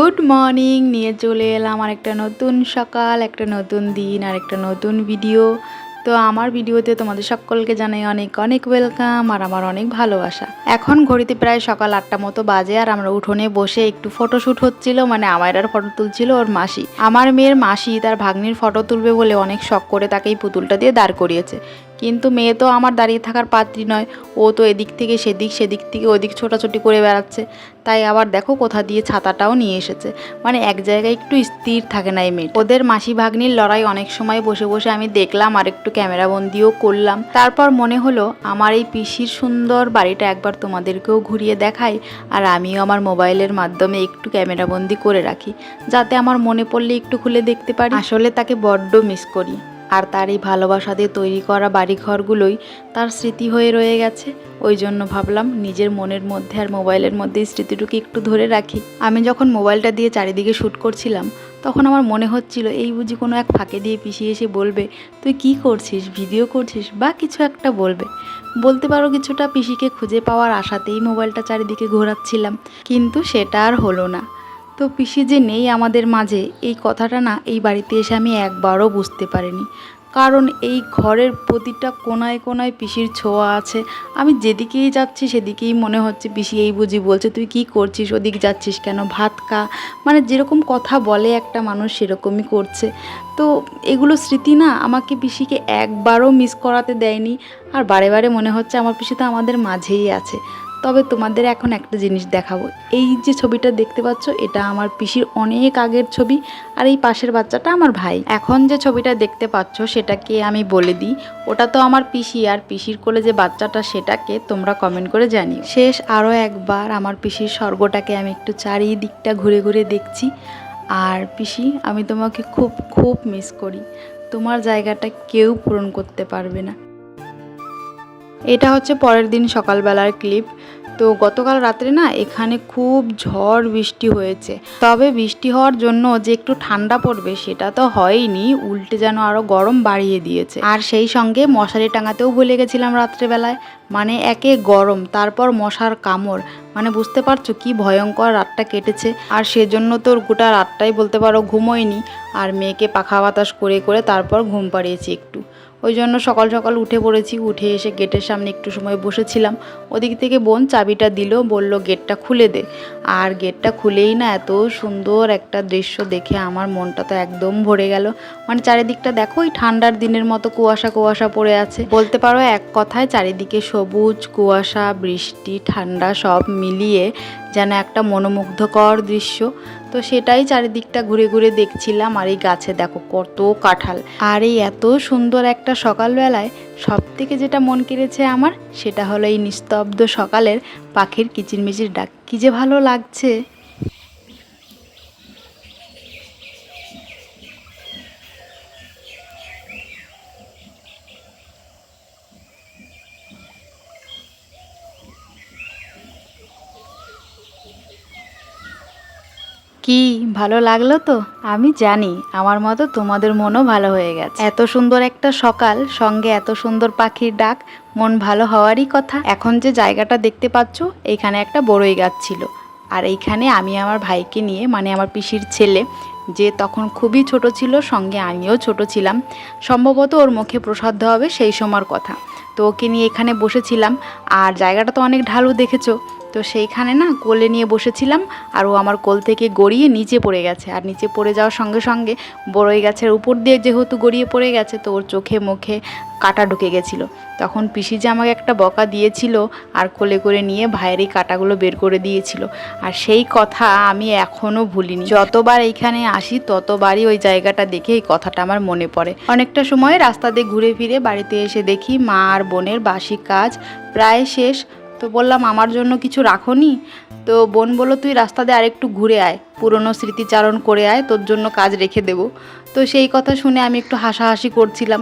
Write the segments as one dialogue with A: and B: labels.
A: Good morning নিয়ে চলে এলাম আর একটা নতুন সকাল, একটা নতুন দিন আর একটা নতুন ভিডিও। তো আমার ভিডিওতে তোমাদের সকলকে জানাই অনেক অনেক ওয়েলকাম আর আমার অনেক ভালোবাসা। এখন ঘড়িতে প্রায় সকাল 8টা মতো বাজে আর আমরা উঠোনে বসে একটু ফটোশ্যুট হচ্ছিল, মানে আমার আর ফটো তুলছিল ওর মাসি। আমার মেয়ের মাসি তার ভাগ্নির ফটো তুলবে বলে অনেক শখ করে তাকে এই পুতুলটা দিয়ে দাঁড় করিয়েছে, কিন্তু মেয়ে তো আমার দাঁড়িয়ে থাকার পাত্রী নয়, ও তো এদিক থেকে সেদিক, সেদিক থেকে ওদিক ছোটাছুটি করে বেড়াচ্ছে। তাই আবার দেখো কোথা দিয়ে ছাতাটাও নিয়ে এসেছে, মানে এক জায়গায় একটু স্থির থাকে না এই মেয়ে। ওদের মাসি ভাগ্নির লড়াই অনেক সময় বসে বসে আমি দেখলাম আর একটু ক্যামেরাবন্দিও করলাম। তারপর মনে হলো আমার এই পিসির সুন্দর বাড়িটা একবার তোমাদেরকেও ঘুরিয়ে দেখাই, আর আমিও আমার মোবাইলের মাধ্যমে একটু ক্যামেরাবন্দি করে রাখি, যাতে আমার মনে পড়লে একটু খুলে দেখতে পারি। আসলে তাকে বড্ড মিস করি, আর তার এই ভালোবাসা দিয়ে তৈরি করা বাড়িঘরগুলোই তার স্মৃতি হয়ে রয়ে গেছে। ওই জন্য ভাবলাম নিজের মনের মধ্যে আর মোবাইলের মধ্যে স্মৃতিটুকু একটু ধরে রাখি। আমি যখন মোবাইলটা দিয়ে চারিদিকে শ্যুট করছিলাম তখন আমার মনে হচ্ছিল এই বুঝি কোনো এক ফাঁকে দিয়ে পিছিয়ে এসে বলবে তুই কি করছিস, ভিডিও করছিস বা কিছু একটা বলবে। বলতে পারো কিছুটা পিসিকে খুঁজে পাওয়ার আশাতেই মোবাইলটা চারিদিকে ঘোরাচ্ছিলাম, কিন্তু সেটা আর হলো না। তো পিসি যে নেই আমাদের মাঝে, এই কথাটা না এই বাড়িতে এসে আমি একবারও বুঝতে পারিনি, কারণ এই ঘরের প্রতিটা কোনায় কোনায় পিসির ছোঁয়া আছে। আমি যেদিকেই যাচ্ছি সেদিকেই মনে হচ্ছে পিসি এই বুঝি বলছে তুই কি করছিস, ওদিক যাচ্ছিস কেন, ভাত খা, মানে যেরকম কথা বলে একটা মানুষ সেরকমই করছে। তো এগুলো স্মৃতি না আমাকে পিসিকে একবারও মিস করাতে দেয়নি, আর বারে বারে মনে হচ্ছে আমার পিসি তো আমাদের মাঝেই আছে। তবে তোমাদের এখন একটা জিনিস দেখাবো, এই যে ছবিটা দেখতে পাচ্ছ এটা আমার পিসির অনেক আগের ছবি, আর এই পাশের বাচ্চাটা আমার ভাই। এখন যে ছবিটা দেখতে পাচ্ছ সেটাকে আমি বলে দিই, ওটা তো আমার পিসি, আর পিসির কোলে যে বাচ্চাটা সেটাকে তোমরা কমেন্ট করে জানিও। শেষ আরও একবার আমার পিসির স্বর্গটাকে আমি একটু চারিদিকটা ঘুরে ঘুরে দেখছি। আর পিসি আমি তোমাকে খুব খুব মিস করি, তোমার জায়গাটা কেউ পূরণ করতে পারবে না। এটা হচ্ছে পরের দিন সকালবেলার ক্লিপ। তো গতকাল রাত্রে না এখানে খুব ঝড় বৃষ্টি হয়েছে, তবে বৃষ্টি হওয়ার জন্য যে একটু ঠান্ডা পড়বে সেটা তো হয়নি, উল্টে যেন আরও গরম বাড়িয়ে দিয়েছে। আর সেই সঙ্গে মশারি টাঙাতেও ভুলে গেছিলাম রাত্রেবেলায়, মানে একে গরম তারপর মশার কামড়, মানে বুঝতে পারছো কি ভয়ঙ্কর রাতটা কেটেছে। আর সেজন্য তোর গোটা রাতটাই বলতে পারো ঘুমোয়নি, আর মেয়েকে পাখা বাতাস করে করে তারপর ঘুম পাড়িয়েছি একটু। ওই জন্য সকাল সকাল উঠে পড়েছি, উঠে এসে গেটের সামনে একটু সময় বসেছিলাম। ওদিক থেকে বোন চাবিটা দিল, বলল গেটটা খুলে দে। আর গেটটা খুলেই না এত সুন্দর একটা দৃশ্য দেখে আমার মনটা তো একদম ভরে গেল। মানে চারিদিকটা দেখো ওই ঠান্ডার দিনের মতো কুয়াশা কুয়াশা পড়ে আছে, বলতে পারো এক কথায় চারিদিকে সবুজ, কুয়াশা, বৃষ্টি, ঠান্ডা সব মিলিয়ে যেন একটা মনোমুগ্ধকর দৃশ্য। তো সেটাই চারিদিকটা ঘুরে ঘুরে দেখছিলাম। আর এই গাছে দেখো কত কাঁঠাল, আর এই এত সুন্দর একটা সকালবেলায় সব থেকে যেটা মন কেড়েছে আমার সেটা হলো এই নিস্তব্ধ সকালের পাখির কিচিরমিচির ডাক, কি যে ভালো লাগছে। কি ভালো লাগলো তো? আমি জানি আমার মতো তোমাদের মনও ভালো হয়ে গেছে। এত সুন্দর একটা সকাল, সঙ্গে এত সুন্দর পাখির ডাক, মন ভালো হওয়ারই কথা। এখন যে জায়গাটা দেখতে পাচ্ছ এইখানে একটা বড়ই গাছ ছিল, আর এইখানে আমি আমার ভাইকে নিয়ে, মানে আমার পিসির ছেলে যে তখন খুবই ছোট ছিল, সঙ্গে আমিও ছোট ছিলাম, সম্ভবত ওর মুখে প্রসাদ দেওয়া হবে সেই সময়ের কথা। তো ওকে নিয়ে এখানে বসেছিলাম, আর জায়গাটা তো অনেক ঢালু দেখেছো, তো সেইখানে না কোলে নিয়ে বসেছিলাম, আর ও আমার কোল থেকে গড়িয়ে নিচে পড়ে গেছে। আর নিচে পড়ে যাওয়ার সঙ্গে সঙ্গে বড়ই গাছের উপর দিয়ে যেহেতু গড়িয়ে পড়ে গেছে, তো ওর চোখে মুখে কাঁটা ঢুকে গেছিলো। তখন পিসি যে আমাকে একটা বকা দিয়েছিল, আর কোলে করে নিয়ে ভাইয়ের এই কাঁটাগুলো বের করে দিয়েছিল, আর সেই কথা আমি এখনও ভুলিনি। যতবার এইখানে আসি ততবারই ওই জায়গাটা দেখে এই কথাটা আমার মনে পড়ে। অনেকটা সময় রাস্তা দিয়ে ঘুরে ফিরে বাড়িতে এসে দেখি মা আর বোনের বাসি কাজ প্রায় শেষ। তো বললাম আমার জন্য কিছু রাখোনি? তো বোন বলল তুই রাস্তা দিয়ে আরেকটু ঘুরে আয়, পুরনো স্মৃতিচারণ করে আয়, তোর জন্য কাজ রেখে দেবো। তো সেই কথা শুনে আমি একটু হাসাহাসি করছিলাম।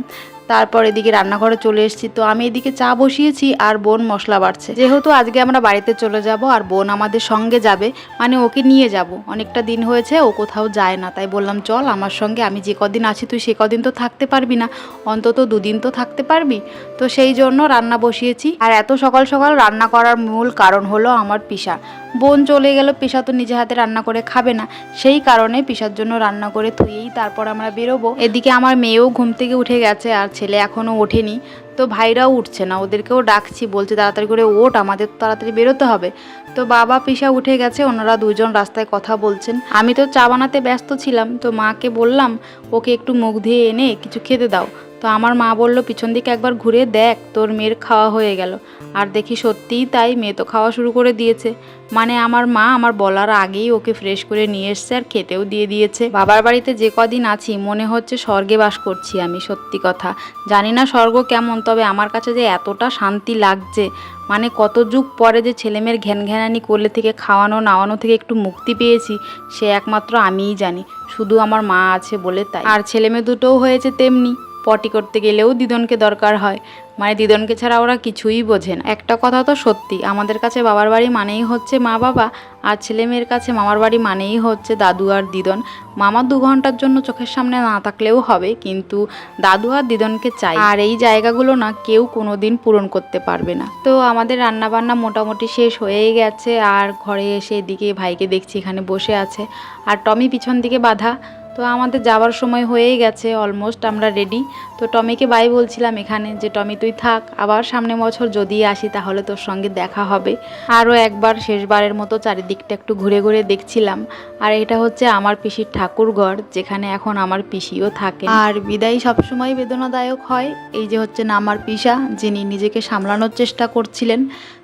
A: তারপর এদিকে রান্নাঘরে চলে এসেছি, তো আমি এদিকে চা বসিয়েছি আর বোন মশলা বাটছে। যেহেতু আজকে আমরা বাড়িতে চলে যাব আর বোন আমাদের সঙ্গে যাবে, মানে ওকে নিয়ে যাব, অনেকটা দিন হয়েছে ও কোথাও যায় না, তাই বললাম চল আমার সঙ্গে, আমি যে কদিন আছি তুই সে কদিন তো থাকতে পারবি না, অন্তত 2 দিন তো থাকতে পারবি। তো সেই জন্য রান্না বসিয়েছি। আর এত সকাল সকাল রান্না করার মূল কারণ হলো আমার পিসা, বোন চলে গেল, পিসা তো নিজে হাতে রান্না করে খাবে না, সেই কারণে পিসার জন্য রান্না করে থুয়েই তারপর আমরা বেরোবো। এদিকে আমার মেয়েও ঘুম থেকে উঠে গেছে আর ছেলে এখনও ওঠেনি, তো ভাইরাও উঠছে না, ওদেরকেও ডাকছি, বলছে তাড়াতাড়ি করে ওঠ, আমাদের তো তাড়াতাড়ি বেরোতে হবে। তো বাবা পিসা উঠে গেছে, ওনারা দুজন রাস্তায় কথা বলছেন। আমি তো চা বানাতে ব্যস্ত ছিলাম, তো মাকে বললাম ওকে একটু মুখ ধুয়ে এনে কিছু খেতে দাও। তো আমার মা বলল পিছন দিকে একবার ঘুরে দেখ, তোর মেয়ের খাওয়া হয়ে গেল। আর দেখি সত্যিই তাই, মেয়ে তো খাওয়া শুরু করে দিয়েছে। মানে আমার মা আমার বলার আগেই ওকে ফ্রেশ করে নিয়ে এসছে আর খেতেও দিয়ে দিয়েছে। বাবার বাড়িতে যে কদিন আছি মনে হচ্ছে স্বর্গে বাস করছি আমি, সত্যি কথা। জানি না স্বর্গ কেমন, তবে আমার কাছে যে এতটা শান্তি লাগছে, মানে কত যুগ পরে যে ছেলেমেয়ের ঘ্যানঘ্যানানি কোলে থেকে খাওয়ানো নাওয়ানো থেকে একটু মুক্তি পেয়েছি, সে একমাত্র আমিই জানি, শুধু আমার মা আছে বলে তাই। আর ছেলেমেয়ে দুটোও হয়েছে তেমনি, পটি করতে গেলেও দিদনকে দরকার হয়, মানে দিদনকে ছাড়া ওরা কিছুই বোঝে না। একটা কথা তো সত্যি, আমাদের কাছে বাবার বাড়ি মানেই হচ্ছে মা বাবা, আর ছেলে মেয়ের কাছে মামার বাড়ি মানেই হচ্ছে দাদু আর দিদন। মামা 2 ঘন্টার জন্য চোখের সামনে না থাকলেও হবে, কিন্তু দাদু আর দিদনকে চাই, আর এই জায়গাগুলো না কেউ কোনো দিন পূরণ করতে পারবে না। তো আমাদের রান্নাবান্না মোটামুটি শেষ হয়েই গেছে, আর ঘরে এসে এদিকে ভাইকে দেখছি এখানে বসে আছে, আর টমি পিছন দিকে বাঁধা। তো আমাদের যাওয়ার সময় হয়েই গেছে, অলমোস্ট আমরা রেডি। তো টমিকে বাই বলছিলাম এখানে, যে টমি তুই থাক, আবার সামনে বছর যদি আসি তাহলে তোর সঙ্গে দেখা হবে। আরও একবার শেষবারের মতো চারিদিকটা একটু ঘুরে ঘুরে দেখছিলাম। আর এটা হচ্ছে আমার পিসির ঠাকুরঘর, যেখানে এখন আমার পিসিও থাকে। আর বিদায় সবসময় বেদনাদায়ক হয়। এই যে হচ্ছে না আমার পিসা, যিনি নিজেকে সামলানোর চেষ্টা করছিলেন।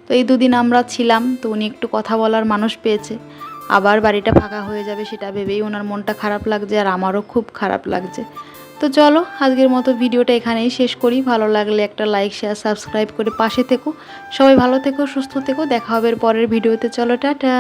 A: তো এই 2 দিন আমরা ছিলাম, তো উনি একটু কথা বলার মানুষ পেয়েছে। আবার বাড়িটা ফাঁকা হয়ে যাবে সেটা ভেবেই ওনার মনটা খারাপ লাগছে, আর আমারও খুব খারাপ লাগছে। তো চলো আজকের মতো ভিডিওটা এখানেই শেষ করি। ভালো লাগলে একটা লাইক শেয়ার সাবস্ক্রাইব করে পাশে থেকো। সবাই ভালো থেকো, সুস্থ থেকো, দেখা হবে পরের ভিডিওতে। চলো টাটা।